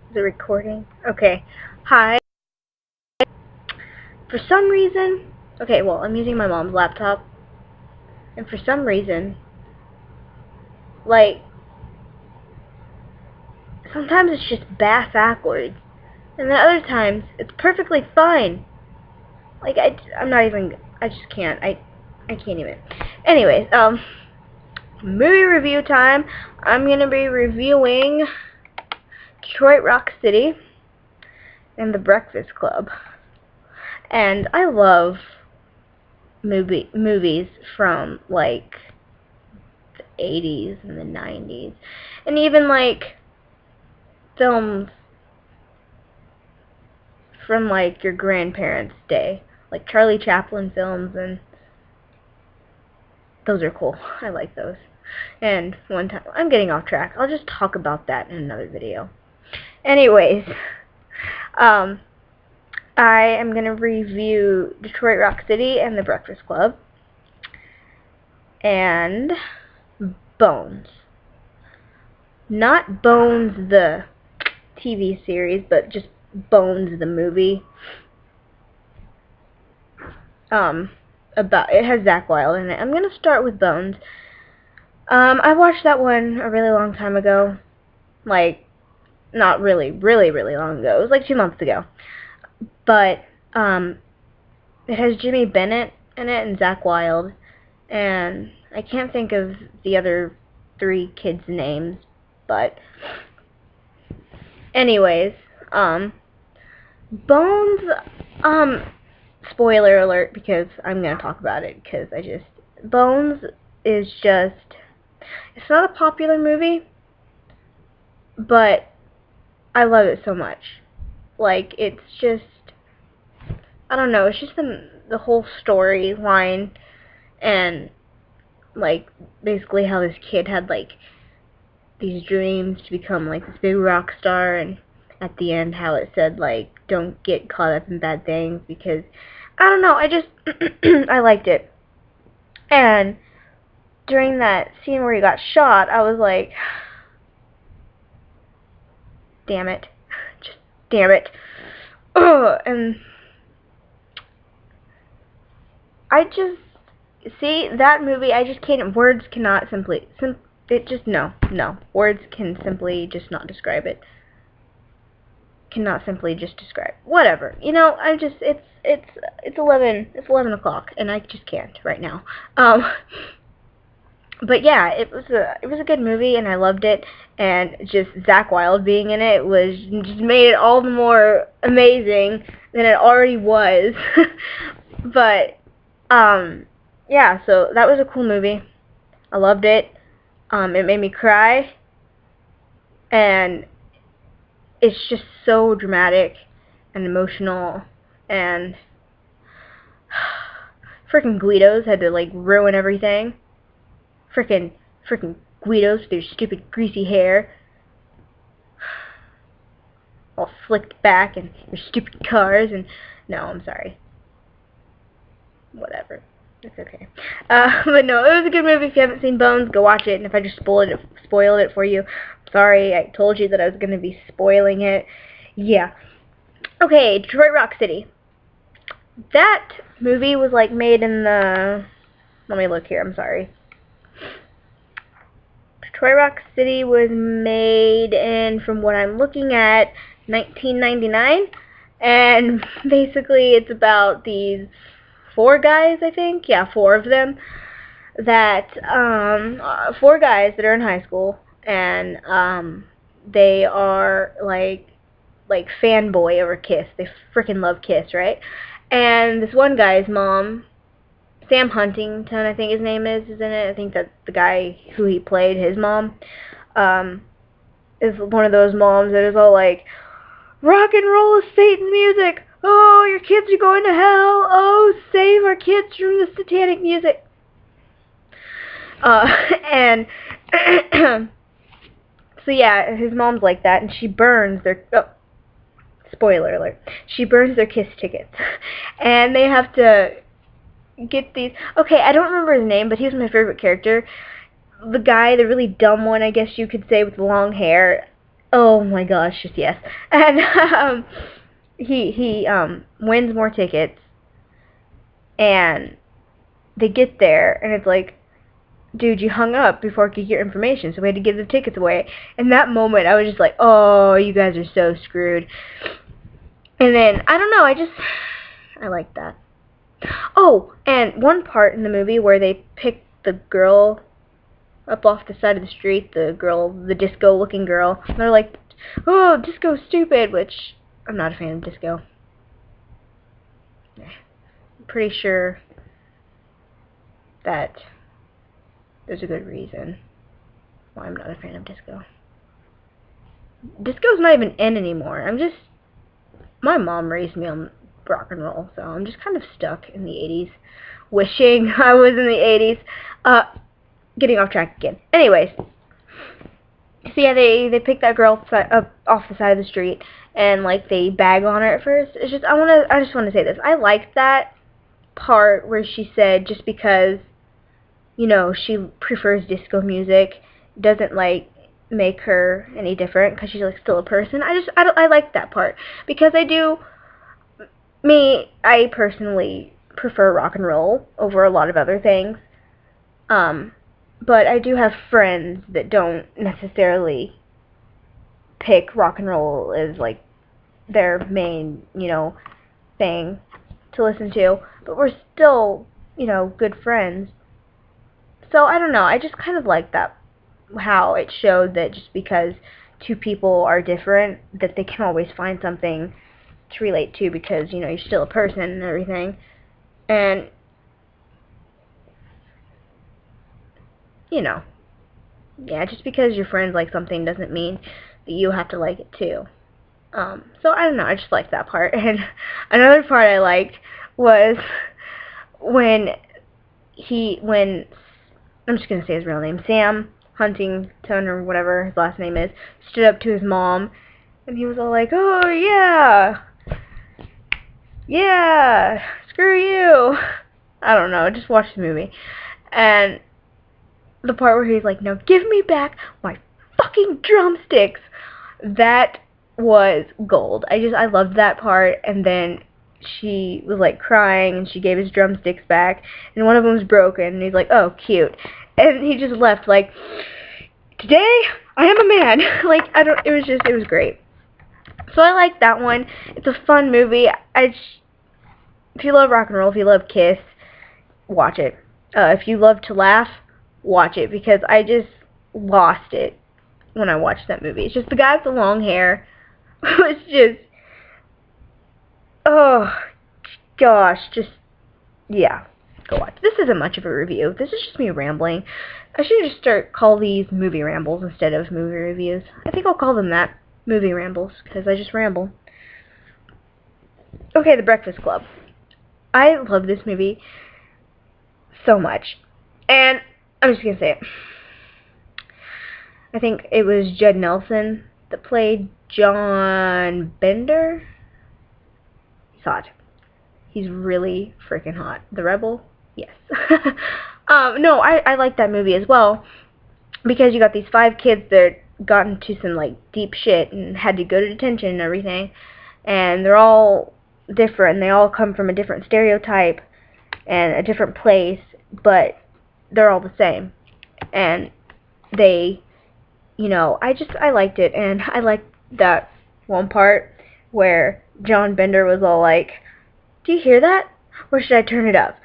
Is it recording? Okay. Hi. For some reason, okay, well, I'm using my mom's laptop, and for some reason, like, sometimes it's just backwards, and then other times it's perfectly fine. Like, I'm not even, I just can't, I can't even. Anyways, movie review time. I'm gonna be reviewing Detroit Rock City and The Breakfast Club. And I love movies from, like, the 80s and the 90s. And even, like, films from, like, your grandparents' day. Like Charlie Chaplin films, and those are cool. I like those. And one time, I'm getting off track. I'll just talk about that in another video. Anyways, I am going to review Detroit Rock City and The Breakfast Club. And Bones. Not Bones the TV series, but just Bones the movie. It has Zakk Wylde in it. I'm gonna start with Bones. I watched that one a really long time ago. Like, not really long ago. It was like 2 months ago. But, it has Jimmy Bennett in it and Zakk Wylde. And I can't think of the other 3 kids' names, but anyways, Bones, spoiler alert, because I'm gonna talk about it, because Bones is just, it's not a popular movie, but I love it so much. Like, it's just, I don't know, it's just the whole storyline, and, like, basically how this kid had, like, these dreams to become, like, this big rock star, and at the end how it said, like, don't get caught up in bad things, because, I don't know, I just, I liked it. And during that scene where he got shot, I was like, damn it. Just, damn it. Ugh. And I just, see, that movie, I just can't, words cannot simply, words can simply just not describe it. Cannot simply just describe. Whatever. You know, it's 11 o'clock, and I just can't right now. But yeah, it was a good movie, and I loved it, and just Zakk Wylde being in it just made it all the more amazing than it already was. But yeah, so that was a cool movie. I loved it. It made me cry, and it's just so dramatic and emotional, and frickin' Guidos had to, like, ruin everything. Frickin' Guidos with their stupid greasy hair, all slicked back, and their stupid cars, and no, I'm sorry. Whatever. It's okay. But no, it was a good movie. If you haven't seen Bones, go watch it, and if I just spoiled it for you, I'm sorry. I told you that I was going to be spoiling it. Yeah. Okay, Detroit Rock City. That movie was, like, made in the, let me look here, I'm sorry. Detroit Rock City was made in, from what I'm looking at, 1999, and basically it's about these 4 guys, I think, yeah, 4 of them, that, 4 guys that are in high school, and, they are, like fanboy over Kiss. They freaking love Kiss, right? And this one guy's mom, Sam Huntington, I think his name is in it. I think that's the guy who he played, his mom, is one of those moms that is all like, rock and roll is Satan's music. Oh, your kids are going to hell. Oh, save our kids from the satanic music. And so yeah, his mom's like that, and she burns their, spoiler alert, she burns their Kiss tickets. And they have to get these, okay, I don't remember his name, but he was my favorite character. The guy, the really dumb one, I guess you could say, with long hair. Oh my gosh, just yes. And he wins more tickets, and they get there, and it's like, dude, you hung up before I could get your information, so we had to give the tickets away. In that moment, I was just like, oh, you guys are so screwed. And then, I don't know, I like that. Oh, and one part in the movie where they pick the girl up off the side of the street, the disco-looking girl, and they're like, oh, disco's stupid, which I'm not a fan of disco. I'm pretty sure that there's a good reason why I'm not a fan of disco. Disco's not even in anymore. My mom raised me on rock and roll, so I'm just kind of stuck in the 80s, wishing I was in the 80s. Getting off track again. Anyways, so yeah, they pick that girl up off the side of the street, and like they bag on her at first. It's just I just want to say this. I liked that part where she said just because, you know, she prefers disco music doesn't like make her any different because she's like still a person. I like that part because I personally prefer rock and roll over a lot of other things. But I do have friends that don't necessarily pick rock and roll as like their main, you know, thing to listen to, but we're still, you know, good friends. So I don't know, I just kind of like that, how it showed that just because two people are different, that they can always find something to relate to because, you know, you're still a person and everything. And, you know, yeah, just because your friends like something doesn't mean that you have to like it too. So I don't know, I just liked that part. And another part I liked was when I'm just gonna say his real name, Sam Huntington or whatever his last name is, stood up to his mom, and he was all like, "Oh yeah, yeah, screw you." I don't know, just watch the movie. And the part where he's like, "Now give me back my fucking drumsticks." That was gold. I loved that part. And then she was like crying, and she gave his drumsticks back, and one of them was broken, and he's like, "Oh, cute." And he just left like, "Today I am a man." Like, it was great. So I like that one. It's a fun movie. If you love rock and roll, if you love Kiss, watch it. If you love to laugh, watch it, because I just lost it when I watched that movie. It's just the guy with the long hair was just, oh gosh, just, yeah, go watch. This isn't much of a review. This is just me rambling. I should just call these movie rambles instead of movie reviews. I think I'll call them that, movie rambles, because I just ramble. Okay, The Breakfast Club. I love this movie so much. And I'm just gonna say it. I think it was Judd Nelson that played John Bender. He's hot. He's really freaking hot. The Rebel? Yes. No, I like that movie as well, because you got these 5 kids that got into some like deep shit and had to go to detention and everything, and they're all different. They all come from a different stereotype and a different place, but they're all the same. And they, you know, I liked it, and I liked that one part where John Bender was all like, "Do you hear that? Or should I turn it up?"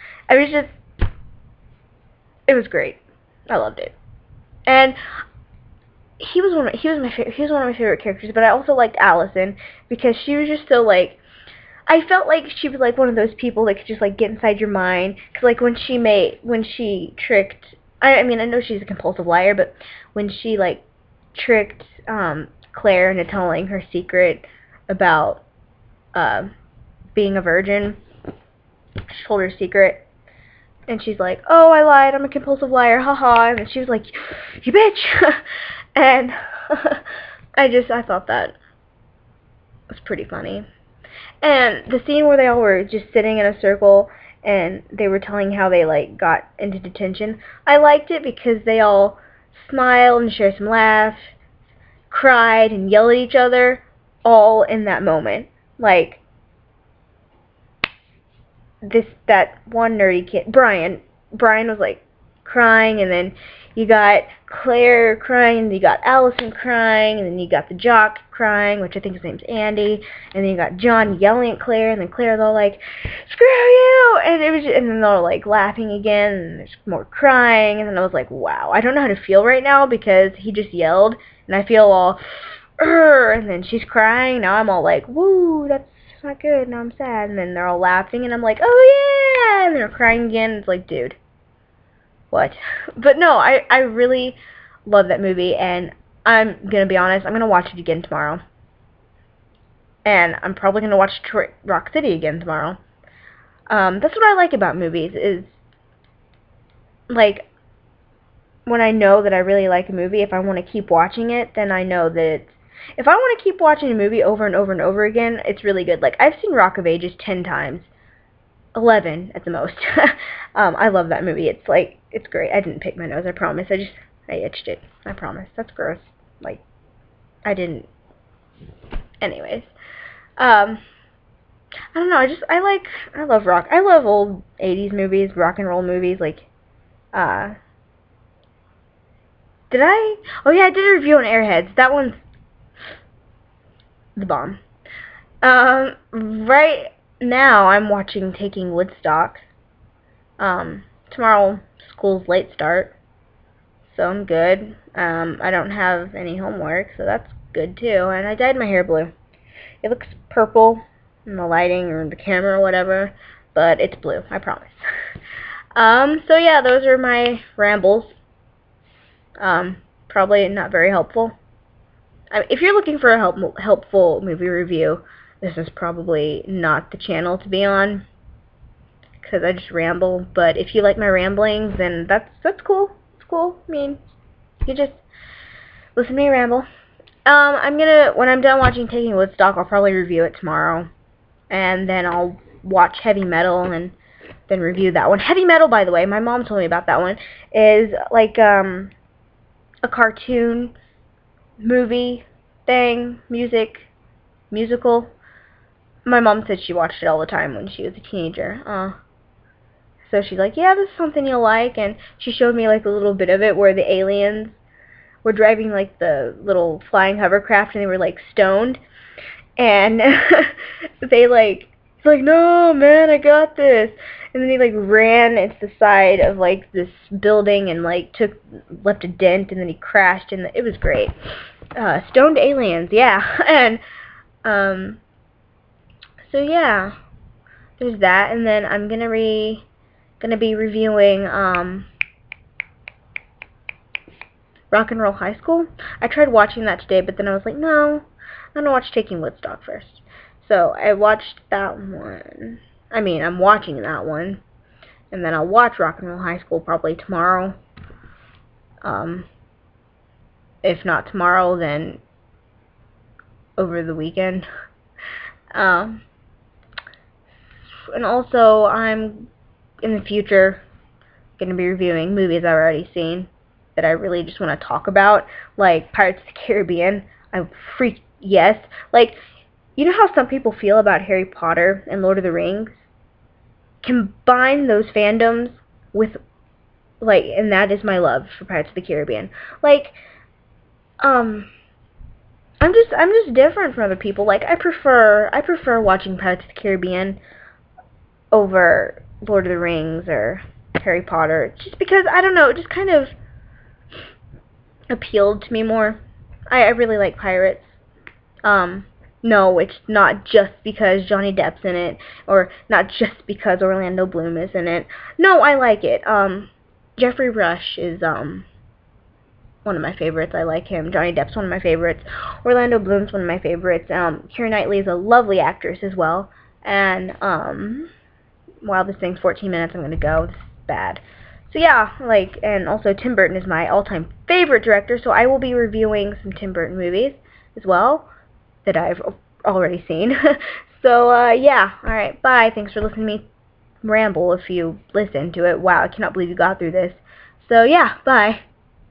It was great. I loved it. And he was one of my favorite characters, but I also liked Allison, because she was just so like, I felt like she was like one of those people that could just like get inside your mind. Cause like when she tricked, I mean, I know she's a compulsive liar, but when she like tricked Claire into telling her secret about being a virgin, she told her secret, and she's like, "Oh, I lied, I'm a compulsive liar, haha," and she was like, "You bitch." And I thought that was pretty funny. And the scene where they all were just sitting in a circle and they were telling how they like got into detention, I liked it because they all smiled and shared some laughs, cried and yelled at each other all in that moment. Like, that one nerdy kid, Brian was like crying, and then you got Claire crying, and you got Allison crying, and then you got the jock crying, which I think his name's Andy, and then you got John yelling at Claire, and then Claire's all like, "Screw you!" And it was, and then they're like laughing again, and there's more crying, and then I was like, wow, I don't know how to feel right now because he just yelled, and I feel all, and then she's crying. Now I'm all like, woo, that's not good. Now I'm sad, and then they're all laughing, and I'm like, oh yeah, and they're crying again. It's like, dude. What? But no, I really love that movie, and I'm gonna be honest, I'm gonna watch it again tomorrow. And I'm probably gonna watch Rock City again tomorrow. That's what I like about movies, is like, when I know that I really like a movie, if I want to keep watching it, then I know that if I want to keep watching a movie over and over and over again, it's really good. Like, I've seen Rock of Ages 10 times. 11 at the most. I love that movie. It's like, it's great. I didn't pick my nose, I promise. I itched it. I promise. That's gross. Like, I didn't. Anyways. I don't know, I love rock. I love old 80s movies, rock and roll movies, like, oh yeah, I did a review on Airheads. That one's the bomb. Right now I'm watching Taking Woodstock. Tomorrow school's late start, so I'm good. I don't have any homework, so that's good too. And I dyed my hair blue. It looks purple in the lighting or the camera or whatever, but it's blue, I promise. So yeah, those are my rambles. Probably not very helpful. If you're looking for a helpful movie review, this is probably not the channel to be on, because I just ramble. But if you like my ramblings, then that's cool. It's cool. I mean, you can just listen to me ramble. When I'm done watching Taking Woodstock, I'll probably review it tomorrow, and then I'll watch Heavy Metal and then review that one. Heavy Metal, by the way, my mom told me about that one, is like a cartoon movie thing, musical. My mom said she watched it all the time when she was a teenager. So she's like, yeah, this is something you'll like, and she showed me like a little bit of it where the aliens were driving like the little flying hovercraft, and they were like stoned, and they like, it's like, no man, I got this, and then he like ran into the side of like this building and like left a dent, and then he crashed, and it was great. Stoned aliens, yeah. And so yeah, there's that, and then I'm gonna be reviewing Rock and Roll High School. I tried watching that today, but then I was like, no, I'm gonna watch Taking Woodstock first. So I watched that one. I mean, I'm watching that one, and then I'll watch Rock and Roll High School probably tomorrow. If not tomorrow, then over the weekend. And also, I'm in the future going to be reviewing movies I've already seen that I really just want to talk about, like Pirates of the Caribbean. Yes. Like, you know how some people feel about Harry Potter and Lord of the Rings? Combine those fandoms with, like, and that is my love for Pirates of the Caribbean. Like, I'm just different from other people. Like, I prefer watching Pirates of the Caribbean over Lord of the Rings or Harry Potter, just because, I don't know, it just kind of appealed to me more. I really like pirates. No, it's not just because Johnny Depp's in it, or not just because Orlando Bloom is in it. No, I like it. Jeffrey Rush is one of my favorites. I like him. Johnny Depp's one of my favorites. Orlando Bloom's one of my favorites. Keira Knightley is a lovely actress as well. And wow, this thing's 14 minutes. I'm gonna go. This is bad. So yeah, like, and also Tim Burton is my all-time favorite director, so I will be reviewing some Tim Burton movies as well that I've already seen. So yeah, alright, bye. Thanks for listening to me ramble if you listened to it. Wow, I cannot believe you got through this. So yeah, bye.